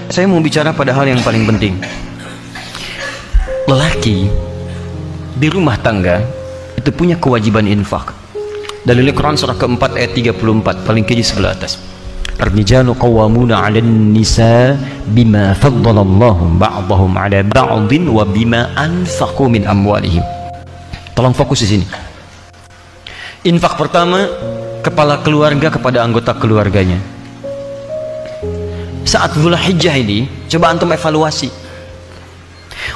saya mau bicara pada hal yang paling penting. Lelaki di rumah tangga itu punya kewajiban infak. Dalil Quran surah keempat ayat 34 paling kiri sebelah atas. Ar-rijalu qawwamuna 'alan nisa bima faddalallahu ba'dahum 'ala ba'din wa bima anfaqu min amwalihim. Tolong fokus di sini. Infak pertama, kepala keluarga kepada anggota keluarganya. Saat Dzulhijjah ini, coba antum evaluasi.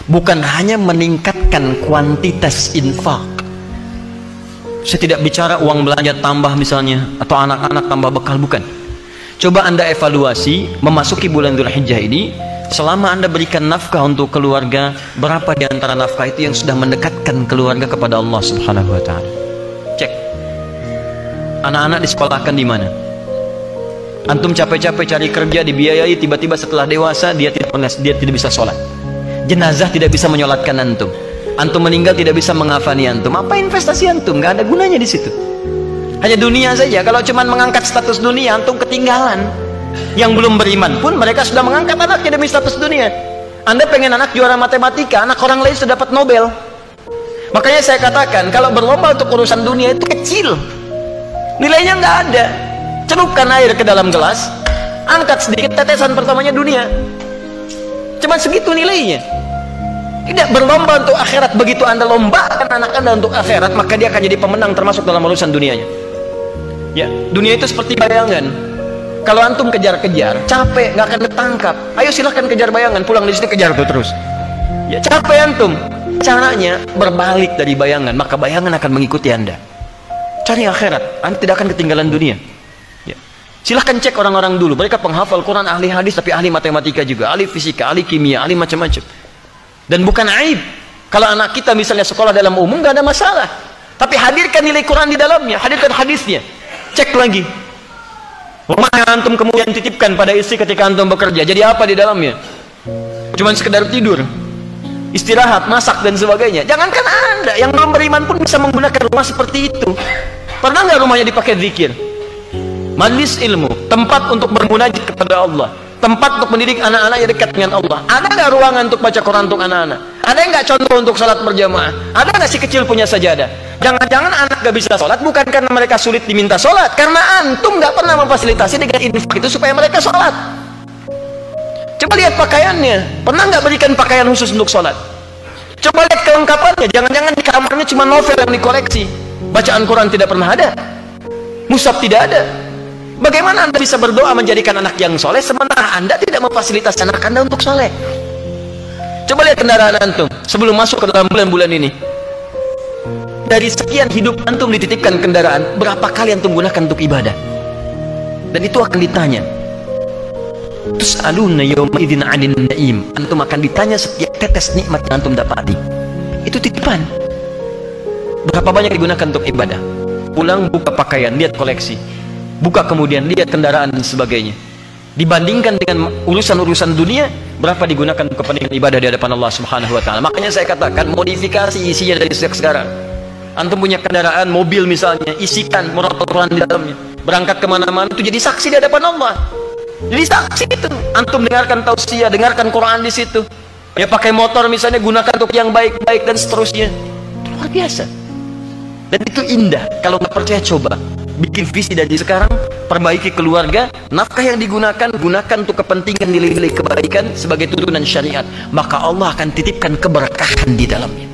Bukan hanya meningkatkan kuantitas infak. Saya tidak bicara uang belanja tambah misalnya, atau anak-anak tambah bekal, bukan. Coba anda evaluasi, memasuki bulan Dzulhijjah ini, selama anda berikan nafkah untuk keluarga, berapa di antara nafkah itu yang sudah mendekatkan keluarga kepada Allah Subhanahu wa Ta'ala? Cek. Anak-anak disekolahkan di mana? Antum capek-capek cari kerja, dibiayai, tiba-tiba setelah dewasa dia tidak bisa sholat. Jenazah tidak bisa menyolatkan antum. Antum meninggal tidak bisa mengafani antum. Apa investasi antum? Gak ada gunanya di situ. Hanya dunia saja. Kalau cuma mengangkat status dunia, antum ketinggalan. Yang belum beriman pun mereka sudah mengangkat anaknya demi status dunia. Anda pengen anak juara matematika, anak orang lain sudah dapat Nobel. Makanya saya katakan, kalau berlomba untuk urusan dunia itu kecil, nilainya nggak ada. Celupkan air ke dalam gelas, angkat sedikit, tetesan pertamanya dunia. Cuma segitu nilainya. Tidak berlomba untuk akhirat. Begitu anda lombakan anak anda untuk akhirat, maka dia akan jadi pemenang termasuk dalam urusan dunianya. Ya, dunia itu seperti bayangan. Kalau antum kejar-kejar, capek, nggak akan ketangkap. Ayo silahkan kejar bayangan, pulang di sini kejar tuh terus. Ya capek antum. Caranya berbalik dari bayangan, maka bayangan akan mengikuti anda. Cari akhirat, anda tidak akan ketinggalan dunia. Ya. Silahkan cek orang-orang dulu, mereka penghafal Quran, ahli hadis, tapi ahli matematika juga, ahli fisika, ahli kimia, ahli macam-macam. Dan bukan aib kalau anak kita misalnya sekolah dalam umum, nggak ada masalah. Tapi hadirkan nilai Quran di dalamnya, hadirkan hadisnya. Cek lagi. Rumah yang antum kemudian titipkan pada istri ketika antum bekerja, jadi apa di dalamnya? Cuman sekedar tidur, istirahat, masak dan sebagainya. Jangankan anda yang belum beriman pun bisa menggunakan rumah seperti itu. Pernah nggak rumahnya dipakai zikir? Majlis ilmu, tempat untuk bermunajat kepada Allah, tempat untuk mendidik anak-anak yang dekat dengan Allah. Ada nggak ruangan untuk baca Quran untuk anak-anak? Ada nggak contoh untuk sholat berjamaah? Ada nggak si kecil punya sajadah? Jangan-jangan anak nggak bisa sholat bukan karena mereka sulit diminta sholat, karena antum nggak pernah memfasilitasi dengan infak itu supaya mereka sholat. Coba lihat pakaiannya, pernah nggak berikan pakaian khusus untuk sholat? Coba lihat kelengkapannya, jangan-jangan di kamarnya cuma novel yang dikoleksi, bacaan Quran tidak pernah ada, mushaf tidak ada. Bagaimana anda bisa berdoa menjadikan anak yang soleh sementara anda tidak memfasilitasi anak anda untuk soleh? Coba lihat kendaraan antum sebelum masuk ke dalam bulan-bulan ini. Dari sekian hidup antum dititipkan kendaraan, berapa kali antum gunakan untuk ibadah? Dan itu akan ditanya. Tus'aluna yawma idzin 'anil na'im. Antum akan ditanya setiap tetes nikmat yang antum dapati. Itu titipan. Berapa banyak digunakan untuk ibadah? Pulang buka pakaian, lihat koleksi. Buka kemudian lihat kendaraan dan sebagainya. Dibandingkan dengan urusan-urusan dunia, berapa digunakan untuk kepentingan ibadah di hadapan Allah Subhanahu wa Ta'ala. Makanya saya katakan modifikasi isinya dari sejak sekarang. Antum punya kendaraan, mobil misalnya, isikan murotal Quran di dalamnya. Berangkat kemana-mana itu jadi saksi di hadapan Allah. Jadi saksi itu. Antum dengarkan tausiah, dengarkan Quran di situ. Ya pakai motor misalnya, gunakan untuk yang baik-baik dan seterusnya. Itu luar biasa. Dan itu indah. Kalau nggak percaya coba bikin visi dari sekarang, perbaiki keluarga, nafkah yang digunakan, gunakan untuk kepentingan nilai-nilai kebaikan sebagai tuntunan syariat, maka Allah akan titipkan keberkahan di dalamnya.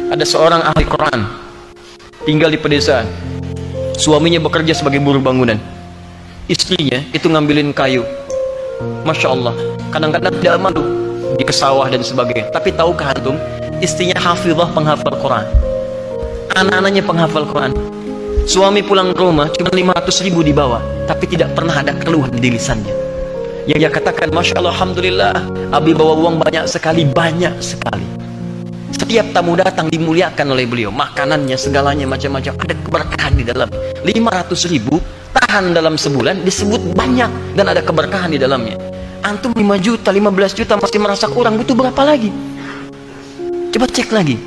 Ada seorang ahli Quran tinggal di pedesaan, suaminya bekerja sebagai buruh bangunan, istrinya itu ngambilin kayu, Masya Allah, kadang-kadang tidak malu di sawah dan sebagainya. Tapi tahukah antum, istrinya hafizah, penghafal Quran, anak-anaknya penghafal Quran. Suami pulang ke rumah cuma 500.000 dibawa, tapi tidak pernah ada keluhan di lisannya. Yang dia katakan, Masya Allah, Alhamdulillah, Abi bawa uang banyak sekali, banyak sekali. Setiap tamu datang dimuliakan oleh beliau, makanannya, segalanya, macam-macam, ada keberkahan di dalam. 500.000 tahan dalam sebulan, disebut banyak, dan ada keberkahan di dalamnya. Antum 5 juta, 15 juta masih merasa kurang, butuh berapa lagi? Coba cek lagi.